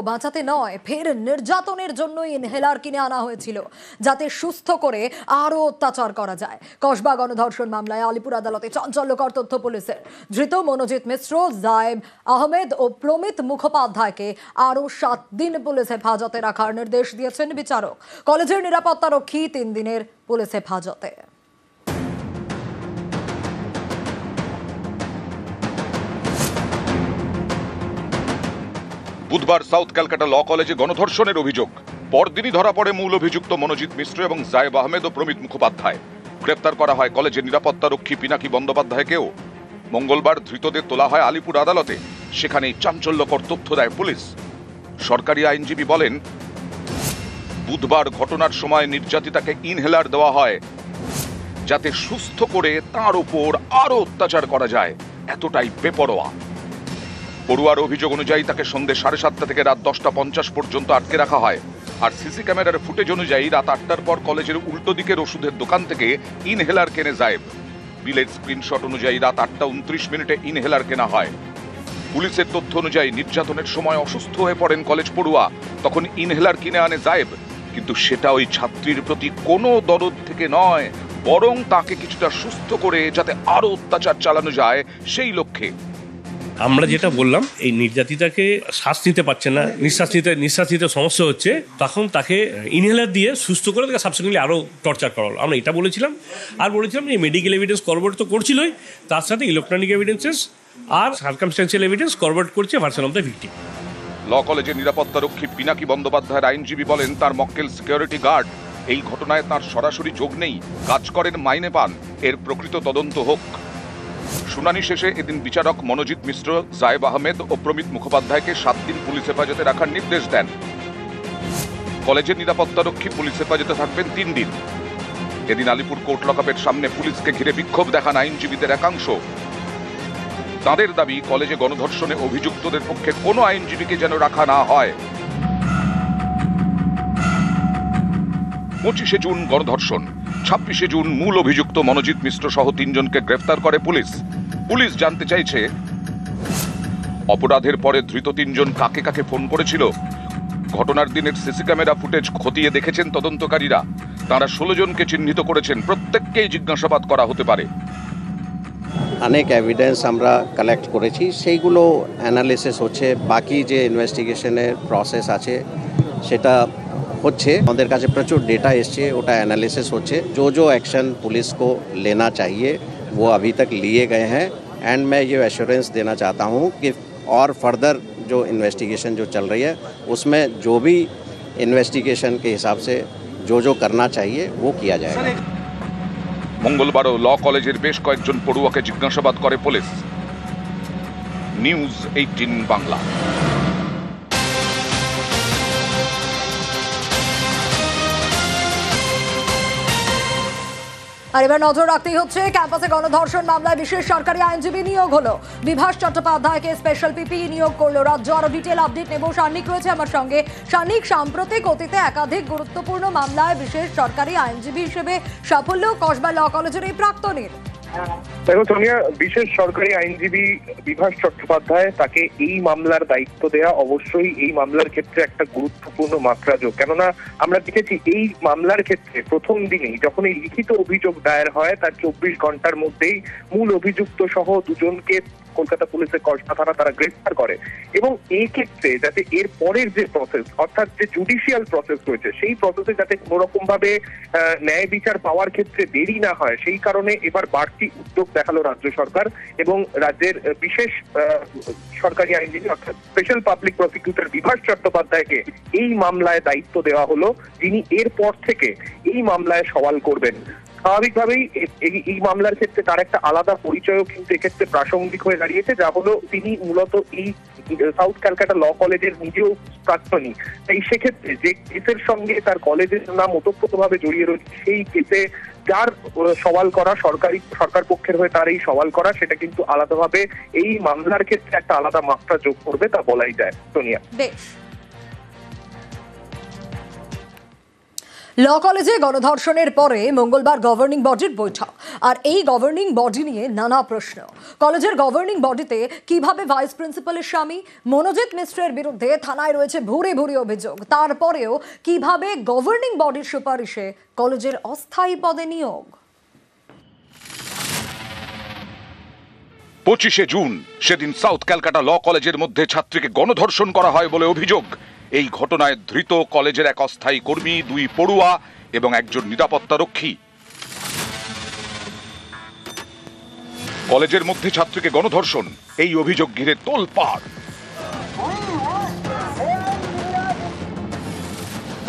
বাঁচাতে নয়, ফের নির্যাতনের জন্য ইনহেলার কিনে আনা হয়েছিল যাতে সুস্থ করে আরো অত্যাচার করা যায়। কসবা গণধর্ষণ মামলায় আলিপুর আদালতে চাঞ্চল্যকর তথ্য পুলিশের। ধৃত মনোজিৎ মিশ্র, জায়েব আহমেদ ও প্রমিত মুখোপাধ্যায়কে আরো 7 দিন পুলিশ হেফাজতে রাখার নির্দেশ দিয়েছেন বিচারক। কলেজের নিরাপত্তারক্ষী 3 দিনের পুলিশ হেফাজতে। বুধবার সাউথ ক্যালকাটা ল কলেজে গণধর্ষণের অভিযোগ। পরদিনই ধরা পড়ে মূল অভিযুক্ত মনোজিৎ মিশ্র এবং জায়েব আহমেদ ও প্রমিত মুখোপাধ্যায়। গ্রেপ্তার করা হয় কলেজের নিরাপত্তারক্ষী পিনাকি বন্দ্যোপাধ্যায়কেও। মঙ্গলবার ধৃতদের তোলা হয় আলিপুর আদালতে। সেখানেই চাঞ্চল্যকর তথ্য দেয় পুলিশ। সরকারি আইনজীবী বলেন, বুধবার ঘটনার সময় নির্যাতিতাকে ইনহেলার দেওয়া হয় যাতে সুস্থ করে তার উপর আরো অত্যাচার করা যায়। এতটাই বেপরোয়া। পড়ুয়ার অভিযোগ অনুযায়ী তাকে সন্ধ্যে 7:30 থেকে রাত 10:50 পর্যন্ত আটকে রাখা হয়। আর সিসি ক্যামেরার ফুটেজ অনুযায়ী রাত 8টার পর কলেজের উল্টো দিকের ওষুধের দোকান থেকে ইনহেলার কেনে জায়েব। বিলের স্ক্রিনশট অনুযায়ী রাত 8:29 ইনহেলার কেনা হয়। পুলিশের তথ্য অনুযায়ী নির্যাতনের সময় অসুস্থ হয়ে পড়েন কলেজ পড়ুয়া। তখন ইনহেলার কিনে আনে জায়েব, কিন্তু সেটা ওই ছাত্রীর প্রতি কোনো দরদ থেকে নয়, বরং তাকে কিছুটা সুস্থ করে যাতে আরো অত্যাচার চালানো যায় সেই লক্ষ্যে। আমরা যেটা বললাম, এই নির্যাতিতাকে শ্বাস নিতে পারছে না, নিঃশ্বাস নিতে সমস্যা হচ্ছে, তখন তাকে ইনহেলার দিয়ে সুস্থ করে তাকে সাবসিকুয়েন্টলি আরও টর্চার করা হলো। আমরা এটা বলেছিলাম। আর বলেছিলাম যে মেডিকেল এভিডেন্স করবোরেট তো করছিলই, তার সাথে ইলেকট্রনিক এভিডেন্সেস আর সার্কামস্ট্যান্সিয়াল এভিডেন্স করবোরেট করছে ভার্সন অফ দ্য ভিকটিম। ল কলেজের নিরাপত্তারক্ষী পিনাকি বন্দ্যোপাধ্যায়ের আইনজীবী বলেন, তার মক্কেল সিকিউরিটি গার্ড। এই ঘটনায় তার সরাসরি যোগ নেই, কাজ করেন, মাইনে পান। এর প্রকৃত তদন্ত হোক। শুনানি শেষে এদিন বিচারক মনোজিৎ মিশ্র, জায়েব আহমেদ ও প্রমিত মুখোপাধ্যায়কে 7 দিন পুলিশ হেফাজতে রাখার নির্দেশ দেন। কলেজের নিরাপত্তারক্ষী পুলিশ হেফাজতে থাকবেন 3 দিন। এদিন আলিপুর কোর্ট লকআপের সামনে পুলিশকে ঘিরে বিক্ষোভ দেখান আইনজীবীদের একাংশ। তাদের দাবি, কলেজে গণধর্ষণে অভিযুক্তদের পক্ষে কোনো আইনজীবীকে যেন রাখা না হয়। 25 জুন গণধর্ষণ, 26 জুন মূল অভিযুক্ত মনোজিৎ মিশ্র সহ 3 জনকে গ্রেফতার করে পুলিশ। পুলিশ জানতে চাইছে, অপরাধের পরে ধৃত 3 জন কাকে কাকে ফোন করেছিল। ঘটনার দিনের সিসি ক্যামেরা ফুটেজ খতিয়ে দেখেছেন তদন্তকারীরা। তারা 16 জনকে চিহ্নিত করেছেন। প্রত্যেককেই জিজ্ঞাসাবাদ করা হতে পারে। অনেক এভিডেন্স আমরা কালেক্ট করেছি, সেইগুলো অ্যানালিসিস হচ্ছে। বাকি যে ইনভেস্টিগেশনের প্রসেস আছে সেটা হচ্ছে। আমাদের কাছে প্রচুর डेटा এসছে, ওটা एनालिसिस হচ্ছে। जो एक्शन पुलिस को लेना चाहिए वो अभी तक लिए गए हैं। एंड मैं ये एश्योरेंस देना चाहता हूँ कि और फर्दर जो इन्वेस्टिगेशन जो चल रही है उसमें जो भी इन्वेस्टिगेशन के हिसाब से जो करना चाहिए वो किया जाएगा। মঙ্গলবারও ল কলেজের বেশ কয়েকজন পড়ুয়াকে জিজ্ঞাসাবাদ করে পুলিশ। নিউজ 18 বাংলা। আর এবার নজর রাখতেই হচ্ছে, ক্যাম্পাসে গণধর্ষণ মামলায় বিশেষ সরকারি আইনজীবী নিয়োগ হলো। বিভাস চট্টোপাধ্যায়কে স্পেশাল পিপি নিয়োগ করলো রাজ্য। আরো ডিটেল আপডেট নেব। সান্নিক রয়েছে আমার সঙ্গে। সান্নিক, সাম্প্রতিক অতীতে একাধিক গুরুত্বপূর্ণ মামলায় বিশেষ সরকারি আইনজীবী হিসেবে সাফল্য কসবা ল কলেজের এই প্রাক্তনীর। দেখো সোনিয়া, বিশেষ সরকারি আইনজীবী বিভাস চট্টোপাধ্যায়, তাকে এই মামলার দায়িত্ব দেয়া অবশ্যই এই মামলার ক্ষেত্রে একটা গুরুত্বপূর্ণ মাত্রা যোগ। কেননা আমরা দেখেছি এই মামলার ক্ষেত্রে প্রথম দিনেই যখন এই লিখিত অভিযোগ দায়ের হয় তার 24 ঘন্টার মধ্যেই মূল অভিযুক্ত সহ 2 জনকে কলকাতা পুলিশের কসবা থানা তারা গ্রেফতার করে। এবং এই ক্ষেত্রে যাতে এর পরের যে প্রসেস, অর্থাৎ যে জুডিশিয়াল প্রসেস রয়েছে, সেই প্রসেসে যাতে কোনো রকম ভাবে ন্যায় বিচার পাওয়ার ক্ষেত্রে দেরি না হয়, সেই কারণে এবার বাড়তি উদ্যোগ দেখালো রাজ্য সরকার এবং রাজ্যের বিশেষ সরকারি আইনজীবী অর্থাৎ স্পেশাল পাবলিক প্রসিকিউটর বিভাস চট্টোপাধ্যায়কে এই মামলায় দায়িত্ব দেওয়া হলো, যিনি এরপর থেকে এই মামলায় সওয়াল করবেন। স্বাভাবিকভাবেই এই মামলার ক্ষেত্রে তার একটা আলাদা পরিচয়ও কিন্তু এক্ষেত্রে প্রাসঙ্গিক হয়ে দাঁড়িয়েছে, যা হলো তিনি মূলত এই সাউথ ক্যালকাটা ল কলেজের নিজেও প্রাক্তনী। তাই সেক্ষেত্রে যে কেসের সঙ্গে তার কলেজের নাম ওতপ্রোতভাবে জড়িয়ে রয়েছে, সেই কেসে যার সওয়াল করা, সরকার পক্ষের হয়ে তার এই সওয়াল করা, সেটা কিন্তু আলাদাভাবে এই মামলার ক্ষেত্রে একটা আলাদা মাত্রা যোগ করবে, তা বলাই যায়। সোনিয়া, ল কলেজে গণধর্ষণের পরে মঙ্গলবার গভর্নিং বডির বৈঠক। আর এই গভর্নিং বডি নিয়ে নানা প্রশ্ন। কলেজের গভর্নিং বডিতে কিভাবে ভাইস প্রিন্সিপালের স্বামী মনোজিৎ মিশ্রের বিরুদ্ধে থানায় রয়েছে ভুরি ভুরি অভিযোগ, তারপরেও কিভাবে গভর্নিং বডির সুপারিশে কলেজের অস্থায়ী পদে নিয়োগ। 25শে জুন সেদিন সাউথ ক্যালকাটা ল কলেজের মধ্যে ছাত্রীকে গণধর্ষণ করা হয় বলে অভিযোগ। এই ঘটনায় ধৃত কলেজের এক অস্থায়ী কর্মী, 2 পড়ুয়া এবং একজন নিরাপত্তা রক্ষী। কলেজের মধ্যে ছাত্রীকে গণধর্ষণ, এই অভিযোগ ঘিরে তোলপাড়।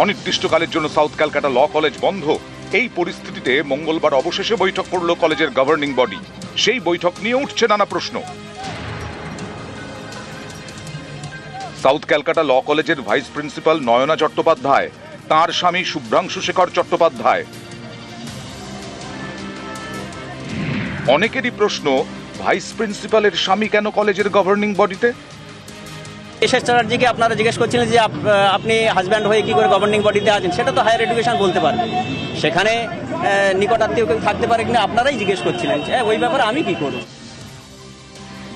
অনির্দিষ্টকালের জন্য সাউথ ক্যালকাটা ল কলেজ বন্ধ। এই পরিস্থিতিতে মঙ্গলবার অবশেষে বৈঠক করল কলেজের গভর্নিং বডি। সেই বৈঠক নিয়ে উঠছে নানা প্রশ্ন। সাউথ ক্যালকাটা ল কলেজের ভাইস প্রিন্সিপাল নয়না চট্টোপাধ্যায়, তার স্বামী শুভ্রাংশু শেখর চট্টোপাধ্যায়। অনেকেরই প্রশ্ন, ভাইস প্রিন্সিপালের স্বামী কেন কলেজের গভর্নিং বডিতে? এসএস চ্যাটার্জিকে আপনারা জিজ্ঞেস করছিলেন যে আপনি হাজব্যান্ড হয়ে কি করে গভর্নিং বডিতে আছেন, সেটা তো হায়ার এডুকেশন বলতে পারবে। সেখানে নিকটাত্মীয় কেউ থাকতে পারে কিনা আপনারাই জিজ্ঞেস করছিলেন, ওই ব্যাপারে আমি কি করব।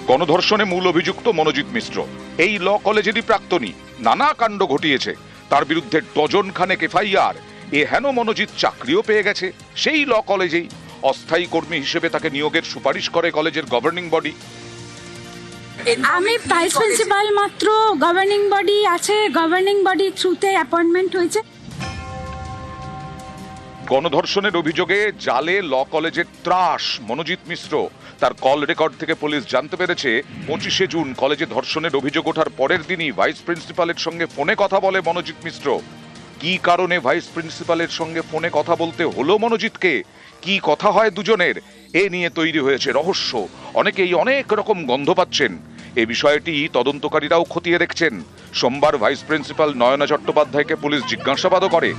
গণধর্ষণে মূল অভিযুক্ত মনোজিৎ মিশ্র এই ল কলেজেরই প্রাক্তনী, নানা কাণ্ড ঘটিয়েছে। তার বিরুদ্ধে ডজন খানেক এফআইআর। এ হেন মনোজিৎ চাকরিও পেয়ে গেছে সেই ল কলেজেই। অস্থায়ী কর্মী হিসেবে তাকে নিয়োগের সুপারিশ করে কলেজের গভর্নিং বডি। আমি ভাইস প্রিন্সিপাল, মাত্র গভর্নিং বডি আছে, গভর্নিং বডি থ্রুতে অ্যাপয়েন্টমেন্ট হয়েছে। গণধর্ষণের অভিযোগে জালে ল কলেজের ত্রাস মনোজিৎ মিশ্র। তার কল রেকর্ড থেকে পুলিশ জানতে পেরেছে 25শে জুন কলেজে ধর্ষণের অভিযোগ ওঠার পরের দিনই ভাইস প্রিন্সিপালের সঙ্গে ফোনে কথা বলে মনোজিৎ মিশ্র। কি কারণে ভাইস প্রিন্সিপালের সঙ্গে ফোনে কথা বলতে হলো মনোজিৎকে, কি কথা হয় দুজনের, এ নিয়ে তৈরি হয়েছে রহস্য। অনেকেই অনেক রকম গন্ধ পাচ্ছেন। এ বিষয়টি তদন্তকারীরাও খতিয়ে দেখছেন। সোমবার ভাইস প্রিন্সিপাল নয়না চট্টোপাধ্যায়কে পুলিশ জিজ্ঞাসাবাদও করে।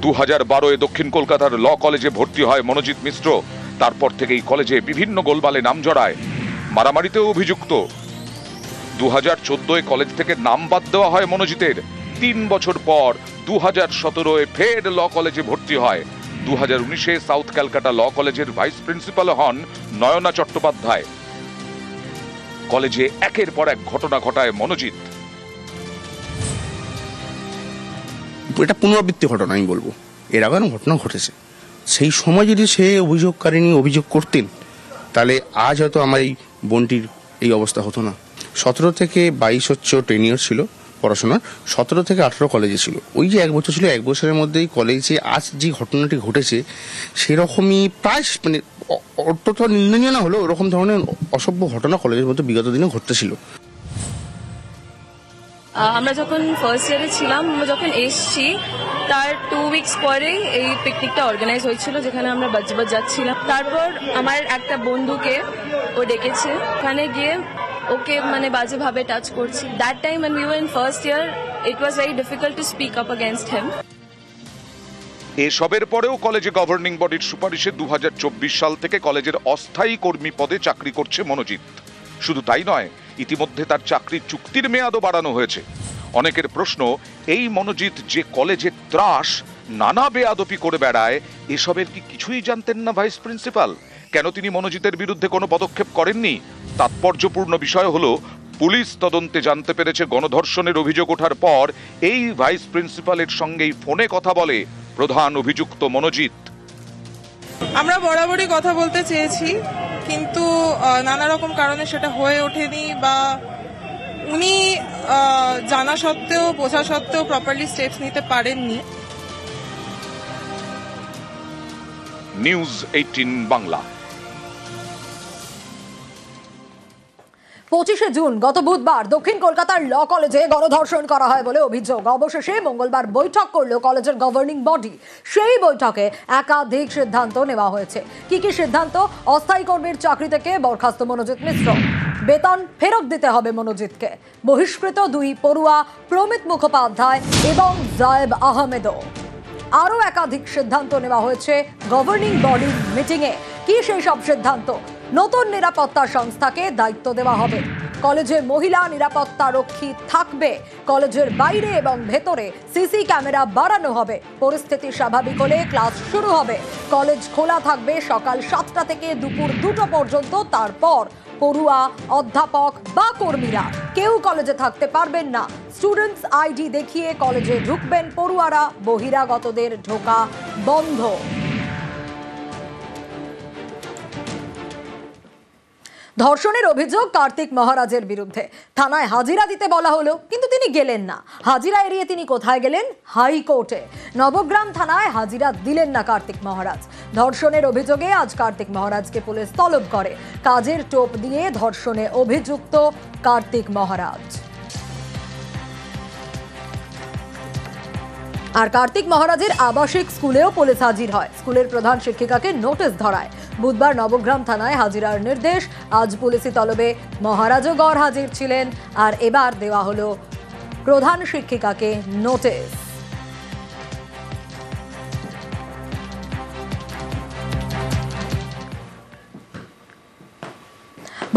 দু 2012 দক্ষিণ কলকাতার ল কলেজে ভর্তি হয় মনোজিৎ মিশ্র। তারপর থেকেই কলেজে বিভিন্ন গোলমালে নাম জড়ায়, মারামারিতেও অভিযুক্ত। 2014 কলেজ থেকে নাম বাদ দেওয়া হয় মনোজিতের। 3 বছর পর 2017 ফের ল কলেজে ভর্তি হয়। 2019 সাউথ ক্যালকাটা ল কলেজের ভাইস প্রিন্সিপাল হন নয়না চট্টোপাধ্যায়। কলেজে একের পর এক ঘটনা ঘটায় মনোজিৎ। এটা পুনরাবৃত্তি ঘটনা আমি বলবো, এর আগে ঘটনা ঘটেছে। সেই সময় যদি সে অভিযোগকারিনী অভিযোগ করতেন, তাহলে আজ হয়তো আমার এই বোনটির এই অবস্থা হতো না। 17 থেকে 22 হচ্ছে টেনিয়র ছিল পড়াশোনার, 17 থেকে 18 কলেজে ছিল। ওই যে 1 বছর ছিল, 1 বছরের মধ্যেই কলেজে আজ যে ঘটনাটি ঘটেছে সেরকমই প্রায় মানে অত্যন্ত নিন্দনীয় না হলেও ওরকম ধরনের অসভ্য ঘটনা কলেজের মধ্যে বিগত দিনে ঘটতেছিল। আমরা যখন ফার্স্ট ইয়ারে ছিলাম, আমরা যখন এসছি তার 2 উইকস পরেই এই পিকনিকটা অর্গানাইজ হয়েছিল, যেখানে আমরা বাজবাজ যাচ্ছিলাম। তারপর আমার একটা বন্ধুকে ও ডেকেছে, ওখানে গিয়ে ওকে মানে বাজেভাবে টাচ করছি। That time when we were in first year, it was very difficult to speak up against him. এসবের পরেও কলেজে গভর্নিং বডির সুপারিশে 2024 সাল থেকে কলেজের অস্থায়ী কর্মী পদে চাকরি করছে মনোজিৎ। শুধু তাই নয়, ইতিমধ্যে তার চাকরির চুক্তির মেয়াদও বাড়ানো হয়েছে। অনেকের প্রশ্ন, এই মনোজিৎ যে কলেজের ত্রাস, নানা বেয়াদপি করে বেড়ায়, এসবের কি কিছুই জানতেন না ভাইস প্রিন্সিপাল? কেন তিনি মনোজিতের বিরুদ্ধে কোনো পদক্ষেপ করেননি? তাৎপর্যপূর্ণ বিষয় হলো, পুলিশ তদন্তে জানতে পেরেছে গণধর্ষণের অভিযোগ ওঠার পর এই ভাইস প্রিন্সিপালের সঙ্গেই ফোনে কথা বলে প্রধান অভিযুক্ত মনোজিৎ। আমরা বরাবরই কথা বলতে চেয়েছি, কিন্তু নানা রকম কারণে সেটা হয়ে ওঠেনি, বা উনি জানা সত্ত্বেও বোঝা সত্ত্বেও প্রপারলি স্টেপস নিতে পারেননি। নিউজ 18 বাংলা। 25শে জুন গত বুধবার দক্ষিণ কলকাতার ল কলেজে গণধর্ষণ করা হয় বলে অভিযোগ। অবশেষে মঙ্গলবার বৈঠক করল কলেজের গভর্নিং বডি। সেই বৈঠকে একাধিক সিদ্ধান্ত নেওয়া হয়েছে। কি কি সিদ্ধান্ত? অস্থায়ী কর্মীর চাকরি থেকে বরখাস্ত মনোজিৎ মিশ্র, বেতন ফেরত দিতে হবে মনোজিৎকে, বহিষ্কৃত 2 পড়ুয়া প্রমিত মুখোপাধ্যায় এবং জায়েব আহমেদও। আরও একাধিক সিদ্ধান্ত নেওয়া হয়েছে গভর্নিং বডির মিটিংয়ে। কি সেই সব সিদ্ধান্ত? নতুন নিরাপত্তা সংস্থাকে দায়িত্ব দেওয়া হবে। কলেজে মহিলা নিরাপত্তা রক্ষী থাকবে। কলেজের বাইরে এবং ভেতরে সিসি ক্যামেরা বাড়ানো হবে। পরিস্থিতি স্বাভাবিক হলে ক্লাস শুরু হবে। কলেজ খোলা থাকবে সকাল 7টা থেকে দুপুর 2টো পর্যন্ত। তারপর পড়ুয়া, অধ্যাপক বা কর্মীরা কেউ কলেজে থাকতে পারবেন না। স্টুডেন্টস আইডি দেখিয়ে কলেজে ঢুকবেন পড়ুয়ারা। বহিরাগতদের ঢোকা বন্ধ। ধর্ষণের অভিযোগ কার্তিক মহারাজের বিরুদ্ধে। থানায় হাজিরা দিতে বলা হলো, কিন্তু তিনি গেলেন না। হাজিরা এড়িয়ে তিনি কোথায় গেলেন? হাইকোর্টে। নবগ্রাম থানায় হাজিরা দিলেন না কার্তিক মহারাজ। ধর্ষণের অভিযোগে আজ কার্তিক মহারাজকে পুলিশ তলব করে। কাজের টোপ দিয়ে ধর্ষণে অভিযুক্ত কার্তিক মহারাজ। আর কার্তিক মহারাজের আবাসিক স্কুলেও পুলিশ হাজির হয়। স্কুলের প্রধান শিক্ষিকাকে নোটিশ ধরায়। বুধবার নবগ্রাম থানায় হাজিরার নির্দেশ। আজ পুলিশি তলবে মহারাজও গড় হাজির ছিলেন। আর এবার দেওয়া হলো প্রধান শিক্ষিকাকে নোটিশ।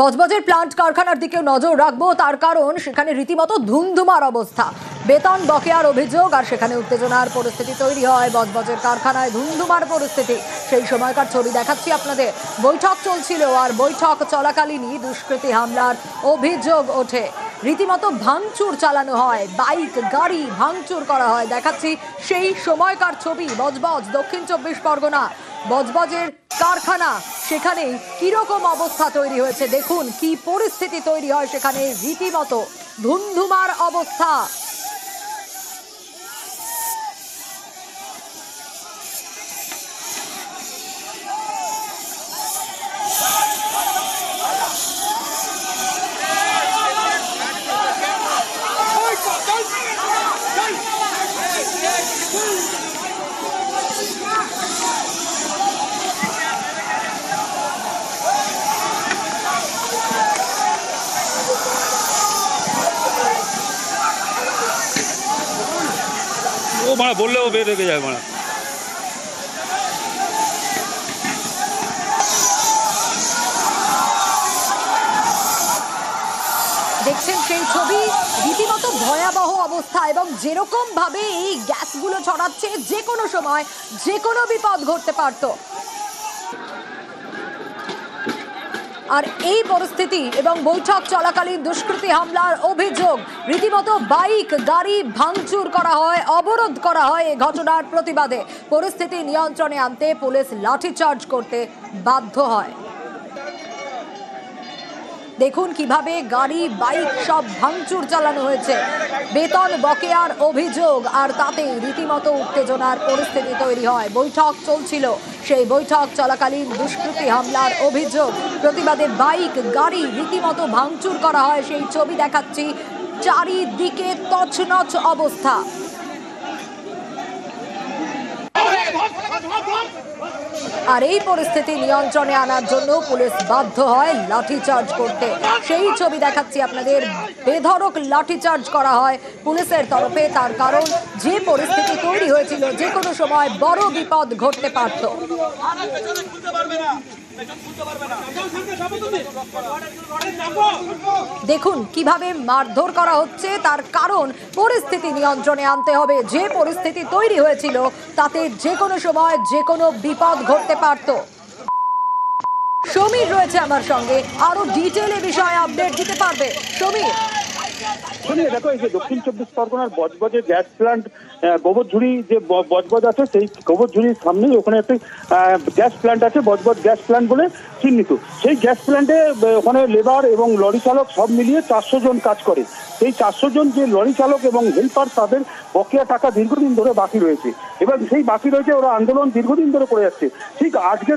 বজবজের প্লান্ট কারখানার দিকে নজর রাখবো, তার কারণ সেখানে রীতিমতো ধুমধুমার অবস্থা। বেতন বকেয়ার অভিযোগ আর সেখানে উত্তেজনার পরিস্থিতি তৈরি হয়। বজবজের কারখানায় ধুমধুমার পরিস্থিতি। সেই সময়কার ছবি দেখাচ্ছি আপনাদের। বৈঠক চলছিল আর বৈঠক চলাকালীনই দুষ্কৃতী হামলার অভিযোগ ওঠে। রীতিমতো ভাঙচুর চালানো হয়, বাইক গাড়ি ভাঙচুর করা হয়। দেখাচ্ছি সেই সময়কার ছবি। বজবজ, দক্ষিণ 24 পরগনা। বজবজের কারখানা, সেখানে কিরকম অবস্থা তৈরি হয়েছে দেখুন। কি পরিস্থিতি তৈরি হয় সেখানে, রীতিমতো ধুমধুমার অবস্থা। ও মানে বললেও বের হয়ে যায় মানে। দেখছেন সেই ছবি, রীতিমতো ভয়াবহ অবস্থা। এবং যেরকম ভাবে এই গ্যাসগুলো ছড়াচ্ছে, যে কোনো সময় যে কোনো বিপদ ঘটতে পারত। আর এই পরিস্থিতি এবং বৈঠক চলাকালীন দুষ্কৃতী হামলার অভিযোগ। রীতিমতো বাইক গাড়ি ভাঙচুর করা হয়, অবরোধ করা হয় এই ঘটনার প্রতিবাদে। পরিস্থিতি নিয়ন্ত্রণে আনতে পুলিশ লাঠিচার্জ করতে বাধ্য হয়। দেখুন কিভাবে গাড়ি বাইক সব ভাঙচুর চালানো হয়েছে। বেতন বকেয়ার অভিযোগ আর তাতে রীতিমতো উত্তেজনার পরিস্থিতি তৈরি হয়। বৈঠক চলছিল, সেই বৈঠক চলাকালীন দুষ্কৃতী হামলার অভিযোগ। প্রতিবাদে বাইক গাড়ি রীতিমতো ভাঙচুর করা হয়, সেই ছবি দেখাচ্ছি। চারিদিকে তছনছ অবস্থা। আর এই পরিস্থিতি নিয়ন্ত্রণে আনার জন্য পুলিশ বাধ্য হয় লাঠিচার্জ করতে। সেই ছবি দেখাচ্ছি আপনাদের। বেধড়ক লাঠিচার্জ করা হয় পুলিশের তরফে। তার কারণ যে পরিস্থিতি তৈরি হয়েছিল, যে কোনো সময় বড় বিপদ ঘটতে পারত। দেখুন কিভাবে মারধর করা হচ্ছে। তার কারণ পরিস্থিতি নিয়ন্ত্রণে আনতে হবে। যে পরিস্থিতি তৈরি হয়েছিল তাতে যে কোনো সময় যে কোনো বিপদ ঘটতে পারত। সমীর রয়েছে আমার সঙ্গে, আরো ডিটেইলে বিষয়ে আপডেট দিতে পারবে। সমীর, দেখো, এই যে দক্ষিণ 24 পরগনার বজবজে গ্যাস প্ল্যান্ট, গোবরঝুড়ি যে বজবজ আছে, সেই গোবরঝুড়ির সামনেই ওখানে একটি গ্যাস প্ল্যান্ট আছে, বজবজ গ্যাস প্ল্যান্ট বলে চিহ্নিত। সেই গ্যাস প্ল্যান্টে ওখানে লেবার এবং লরি চালক সব মিলিয়ে 400 জন কাজ করে। সেই 400 জন যে লরি চালক এবং হেল্পার, তাদের বকেয়া টাকা দীর্ঘদিন ধরে বাকি রয়েছে। এবং সেই বাকি রয়েছে, ওরা আন্দোলন দীর্ঘদিন ধরে করে যাচ্ছে। ঠিক আজকে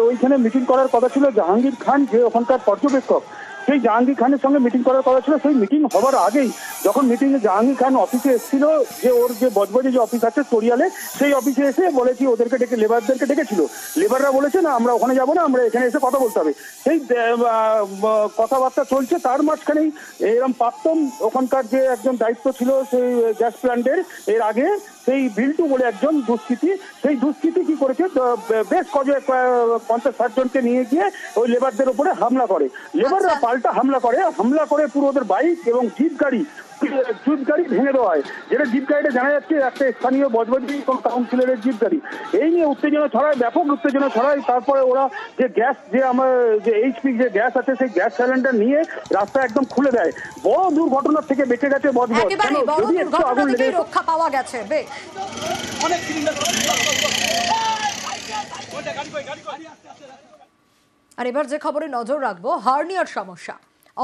ওইখানে মিটিং করার কথা ছিল জাহাঙ্গীর খান, যে ওখানকার পর্যবেক্ষক। সেই জাহাঙ্গীর খানের সঙ্গে মিটিং করার কথা ছিল। সেই মিটিং হবার আগেই যখন মিটিংয়ে জাহাঙ্গীর খান অফিসে এসেছিল, যে ওর যে বজবজে যে অফিস আছে চরিয়ালে, সেই অফিসে এসে বলেছি ওদেরকে ডেকে, লেবারদেরকে ডেকেছিল। লেবাররা বলেছে না, আমরা ওখানে যাবো না, আমরা এখানে এসে কথা বলতে হবে। সেই কথাবার্তা চলছে। তার মাঝখানেই এরকম প্রাক্তন ওখানকার যে একজন দায়িত্ব ছিল সেই গ্যাস প্ল্যান্টের, এর আগে সেই বিল্টু বলে একজন দুষ্কৃতী, সেই দুষ্কৃতী কি করেছে, বেশ 50-60 জনকে নিয়ে গিয়ে ওই লেবারদের উপরে হামলা করে। লেবাররা পাল্টা হামলা করে পুরো ওদের বাইক এবং জিপ গাড়ি ভেঙে দেওয়া হয়। যেটা জিপ গাড়িটা জানা যাচ্ছে একটা স্থানীয় বজবজি কাউন্সিলরের জিপ গাড়ি। এই নিয়ে উত্তেজনা ছড়ায়, ব্যাপক উত্তেজনা ছড়ায়। তারপরে ওরা যে গ্যাস, যে আমার যে এইচপি যে গ্যাস আছে, সেই গ্যাস সিলিন্ডার নিয়ে রাস্তা একদম খুলে দেয়। বড় দুর্ঘটনার থেকে বেঁচে গেছে বজবজ। যদি একটু আগুন লেগে রক্ষা পাওয়া গেছে। আর এবার যে খবরে নজর রাখবো, হার্নিয়ার সমস্যা,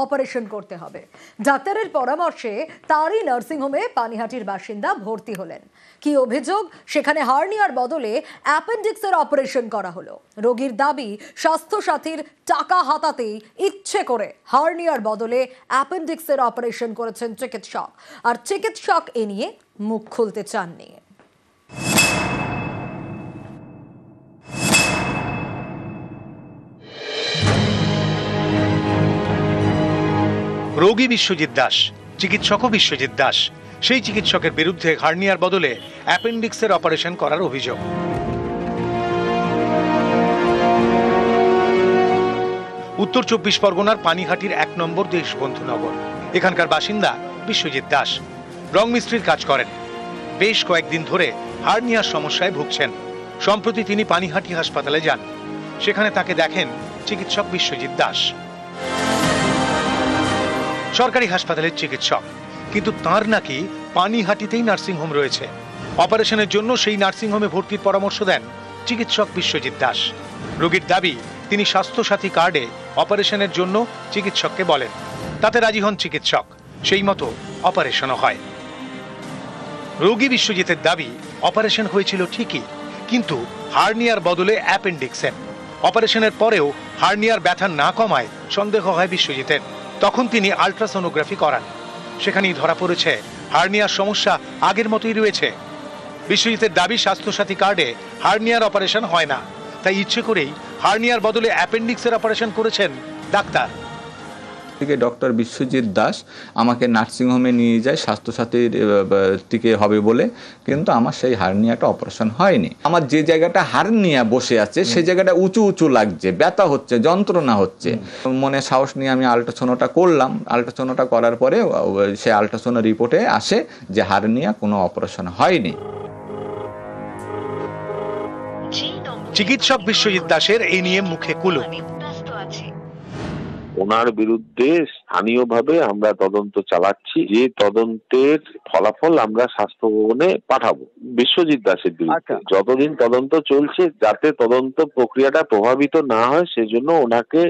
অপারেশন করতে হবে। ডাক্তারের পরামর্শে তারই নার্সিংহোমে পানিহাটির বাসিন্দা ভর্তি হলেন। কি অভিযোগ, সেখানে হার্নিয়ার বদলে অ্যাপেন্ডিক্সের অপারেশন করা হলো। রোগীর দাবি, স্বাস্থ্যসাথীর টাকা হাতাতেই ইচ্ছে করে হার্নিয়ার বদলে অ্যাপেন্ডিক্সের অপারেশন করেছেন চিকিৎসক। আর চিকিৎসক এ নিয়ে মুখ খুলতে চাননি। রোগী বিশ্বজিৎ দাস, চিকিৎসকও বিশ্বজিৎ দাস। সেই চিকিৎসকের বিরুদ্ধে হার্নিয়ার বদলে অ্যাপেন্ডিক্সের অপারেশন করার অভিযোগ। উত্তর 24 পরগনার পানিহাটির 1 নম্বর দেশবন্ধুনগর। এখানকার বাসিন্দা বিশ্বজিৎ দাস রং মিস্ত্রির কাজ করেন। বেশ কয়েকদিন ধরে হার্নিয়ার সমস্যায় ভুগছেন। সম্প্রতি তিনি পানিহাটি হাসপাতালে যান। সেখানে তাকে দেখেন চিকিৎসক বিশ্বজিৎ দাস, সরকারি হাসপাতালের চিকিৎসক। কিন্তু তার নাকি পানিহাটিতেই নার্সিংহোম রয়েছে। অপারেশনের জন্য সেই নার্সিংহোমে ভর্তির পরামর্শ দেন চিকিৎসক বিশ্বজিৎ দাস। রোগীর দাবি, তিনি স্বাস্থ্যসাথী কার্ডে অপারেশনের জন্য চিকিৎসককে বলেন, তাতে রাজি হন চিকিৎসক। সেই মতো অপারেশনও হয়। রোগী বিশ্বজিতের দাবি, অপারেশন হয়েছিল ঠিকই, কিন্তু হার্নিয়ার বদলে অ্যাপেন্ডিক্সের। অপারেশনের পরেও হার্নিয়ার ব্যথা না কমায় সন্দেহ হয় বিশ্বজিতের। তখন তিনি আল্ট্রাসোনোগ্রাফি করান। সেখানেই ধরা পড়েছে হার্নিয়ার সমস্যা আগের মতোই রয়েছে। বিশ্বজিতের দাবি, স্বাস্থ্যসাথী কার্ডে হার্নিয়ার অপারেশন হয় না, তাই ইচ্ছে করেই হার্নিয়ার বদলে অ্যাপেন্ডিক্সের অপারেশন করেছেন ডাক্তার। থেকে ডক্টর বিশ্বজিৎ দাস আমাকে নার্সিংহোমে নিয়ে যায় স্বাস্থ্যসাথীর থেকে হবে বলে, কিন্তু আমার সেই হার্নিয়াটা অপারেশন হয়নি। আমার যে জায়গাটা হার্নিয়া বসে আছে সেই জায়গাটা উঁচু উঁচু লাগছে, ব্যথা হচ্ছে, যন্ত্রণা হচ্ছে। মনে সাহস নিয়ে আমি আল্ট্রাসোনোটা করলাম। আল্ট্রাসোনোটা করার পরে সেই আল্ট্রাসোনো রিপোর্টে আসে যে হার্নিয়া কোনো অপারেশন হয়নি। চিকিৎসক বিশ্বজিৎ দাসের এই নিয়ে মুখে কুলু। ওনার বিরুদ্ধে স্থানীয়ভাবে আমরা তদন্ত চালাচ্ছি। যে তদন্তের ফলাফল আমরা স্বাস্থ্য ভবনে পাঠাবো বিশ্বজিৎ দাসের বিরুদ্ধে। যতদিন তদন্ত চলছে, যাতে তদন্ত প্রক্রিয়াটা প্রভাবিত না হয়, সেজন্য ওনাকে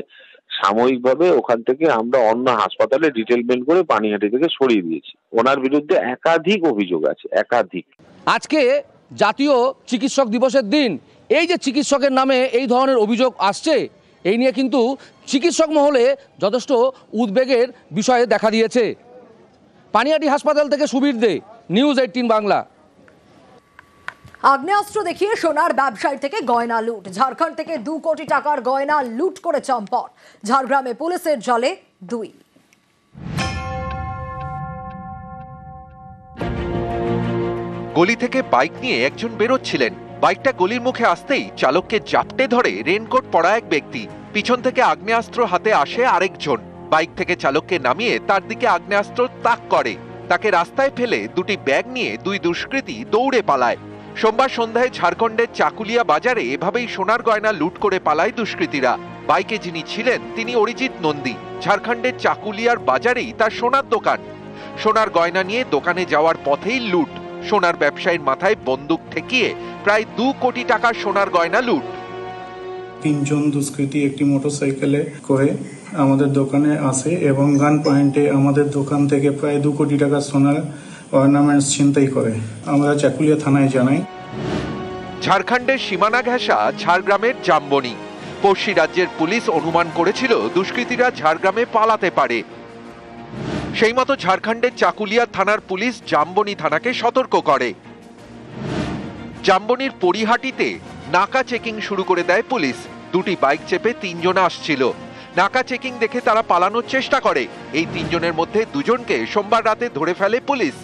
সাময়িকভাবে ওখান থেকে আমরা অন্য হাসপাতালে ডিটেলমেন্ট করে পানিহাটি থেকে সরিয়ে দিয়েছি। ওনার বিরুদ্ধে একাধিক অভিযোগ আছে, একাধিক। আজকে জাতীয় চিকিৎসক দিবসের দিন এই যে চিকিৎসকের নামে এই ধরনের অভিযোগ আসছে, এই নিয়ে কিন্তু চিকিৎসক মহলে যথেষ্ট উদ্বেগের বিষয়ে দেখা দিয়েছে। পানিহাটি হাসপাতাল থেকে সুবীর দে, নিউজ 18 বাংলা। আগ্নেয়াস্ত্র দেখিয়ে সোনার ব্যবসায়ী থেকে গয়না লুট। ঝাড়খণ্ড থেকে 2 কোটি টাকার গয়না লুট করে চম্পট। ঝাড়গ্রামে পুলিশের জালে 2। গলি থেকে বাইক নিয়ে একজন বেরোচ্ছিলেন। বাইকটা গলির মুখে আসতেই চালককে জাপটে ধরে রেনকোট পরা এক ব্যক্তি। পিছন থেকে আগ্নেয়াস্ত্র হাতে আসে আরেকজন। বাইক থেকে চালককে নামিয়ে তার দিকে আগ্নেয়াস্ত্র তাক করে। তাকে রাস্তায় ফেলে 2টি ব্যাগ নিয়ে 2 দুষ্কৃতী দৌড়ে পালায়। সোমবার সন্ধ্যায় ঝাড়খণ্ডের চাকুলিয়া বাজারে এভাবেই সোনার গয়না লুট করে পালায় দুষ্কৃতীরা। বাইকে যিনি ছিলেন তিনি অরিজিৎ নন্দী। ঝাড়খণ্ডের চাকুলিয়ার বাজারেই তার সোনার দোকান। সোনার গয়না নিয়ে দোকানে যাওয়ার পথেই লুট। সোনার ব্যবসায়ীর মাথায় বন্দুক ঠেকিয়ে প্রায় 2 কোটি টাকার সোনার গয়না লুট। 3 জন দুষ্কৃতী একটি মোটরসাইকেলে করে আমাদের দোকানে আসে এবং গান পয়েন্টে আমাদের দোকান থেকে প্রায় 2 কোটি টাকার সোনার অর্নামেন্টস ছিনতাই করে। আমরা চাকুলিয়া থানায় জানাই। ঝাড়খণ্ডের সীমানা ঘেঁষা ঝাড়গ্রামের জামবনি। পড়শি রাজ্যের পুলিশ অনুমান করেছিল দুষ্কৃতীরা ঝাড়গ্রামে পালাতে পারে। সেই মতো ঝাড়খণ্ডের চাকুলিয়া থানার পুলিশ জামবনি থানাকে সতর্ক করে। জামবনির পরিহাটিতে নাকা চেকিং শুরু করে দেয় পুলিশ। 2টি বাইক চেপে 3 জন আসছিল। নাকা চেকিং দেখে তারা পালানোর চেষ্টা করে। এই 3 জনের মধ্যে 2 জনকে সোমবার রাতে ধরে ফেলে পুলিশ,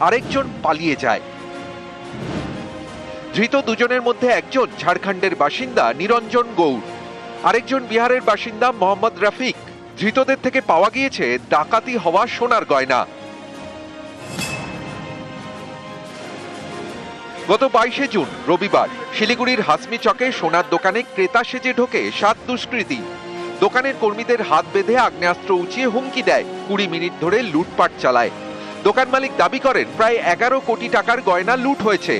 আরেকজন পালিয়ে যায়। ধৃত দুজনের মধ্যে একজন ঝাড়খণ্ডের বাসিন্দা নিরঞ্জন গৌড়, আরেকজন বিহারের বাসিন্দা মোহাম্মদ রফিক। ধৃতদের থেকে পাওয়া গিয়েছে ডাকাতি হওয়া সোনার গয়না। গত 22শে জুন রবিবার শিলিগুড়ির হাসমি চকে সোনার দোকানে ক্রেতা সেজে ঢোকে 7 দুষ্কৃতী। দোকানের কর্মীদের হাত বেঁধে আগ্নেয়াস্ত্র উঁচিয়ে হুমকি দেয়, 20 মিনিট ধরে লুটপাট চালায়। দোকান মালিক দাবি করেন প্রায় 11 কোটি টাকার গয়না লুট হয়েছে।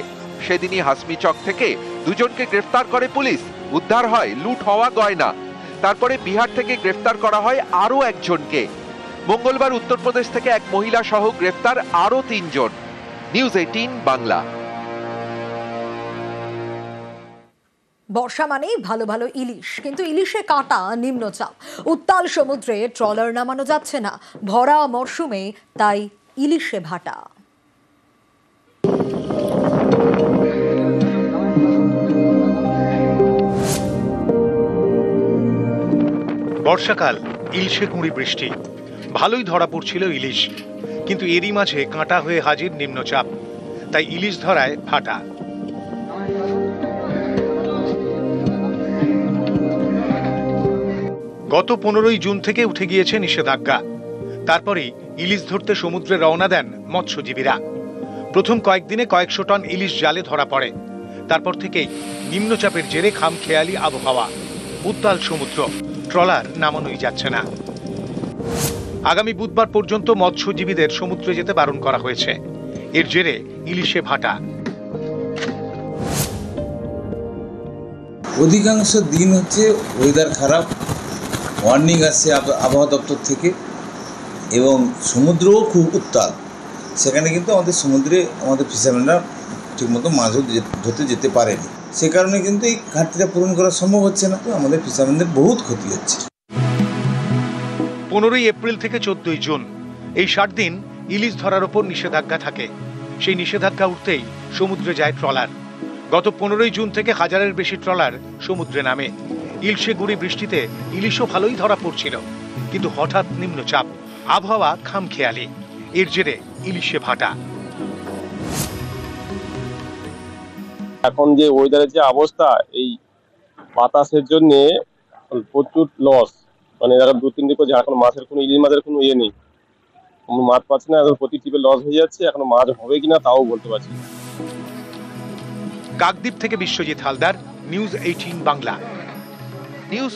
সেদিনই হাসমি চক থেকে দুজনকে গ্রেফতার করে পুলিশ, উদ্ধার হয় লুট হওয়া গয়না। তারপরে বিহার থেকে গ্রেফতার করা হয় আরও একজনকে। মঙ্গলবার উত্তরপ্রদেশ থেকে এক মহিলা সহ গ্রেফতার আরও 3 জন। নিউজ 18 বাংলা। বর্ষা মানেই ভালো ভালো ইলিশ, কিন্তু ইলিশে কাটা নিম্নচাপ, উত্তাল সমুদ্রে ট্রলার নামানো যাচ্ছে না। ভরা মরশুমে তাই ইলিশে ভাটা। বর্ষাকাল, ইলিশে কুঁড়ি বৃষ্টি, ভালোই ধরা পড়ছিল ইলিশ, কিন্তু এরই মাঝে কাঁটা হয়ে হাজির নিম্নচাপ, তাই ইলিশ ধরায় ভাটা। গত 15ই জুন থেকে উঠে গিয়েছে নিষেধাজ্ঞা। তারপরেই ইলিশ ধরতে সমুদ্রে রওনা দেন মৎস্যজীবীরা। প্রথম কয়েকদিনে কয়েকশো টন ইলিশ জালে ধরা পড়ে। তারপর থেকেই নিম্নচাপের জেরে খামখেয়ালি আবহাওয়া, উত্তাল সমুদ্র, ট্রলার নামানোই যাচ্ছে না। আগামী বুধবার পর্যন্ত মৎস্যজীবীদের সমুদ্রে যেতে বারণ করা হয়েছে। এর জেরে ইলিশে ভাটা। অধিকাংশ দিন হচ্ছে ওয়েদার খারাপ, ওয়ার্নিং আসছে আবহাওয়া দপ্তর থেকে, এবং সমুদ্রও খুব উত্তাল। সেখানে কিন্তু আমাদের সমুদ্রে আমাদের ফিশারম্যানরা ঠিকমতো মাছও ধরতে যেতে পারেনি। সে কারণে কিন্তু এই ঘাটতিটা পূরণ করা সম্ভব হচ্ছে না। আমাদের ফিশারম্যানদের বহুত ক্ষতি হচ্ছে। 15ই এপ্রিল থেকে 14ই জুন এই 60 দিন ইলিশ ধরার ওপর নিষেধাজ্ঞা থাকে। সেই নিষেধাজ্ঞা উঠতেই সমুদ্রে যায় ট্রলার। গত 15ই জুন থেকে 1000-এর বেশি ট্রলার সমুদ্রে নামে। ইলশে গুড়ি বৃষ্টিতে ইলিশও ভালোই ধরা পড়ছিল, কিন্তু হঠাৎ নিম্নচাপ, আবহাওয়া খামখেয়ালি, এর জেরে ইলিশে ভাটা। এখন যে ওয়েদারের যে অবস্থা, এই বাতাসের জন্য প্রচুর লস। মানে এরকম 2-3 দিন করে এখন মাছের কোনো ইলিশ মাছের কোনো ইয়ে নেই, মাছ পাচ্ছি না। এখন প্রতি টিপে লস হয়ে যাচ্ছে। এখন মাছ হবে কিনা তাও বলতে পারছি না। কাকদ্বীপ থেকে বিশ্বজিৎ হালদার, নিউজ 18 বাংলা। নিউজ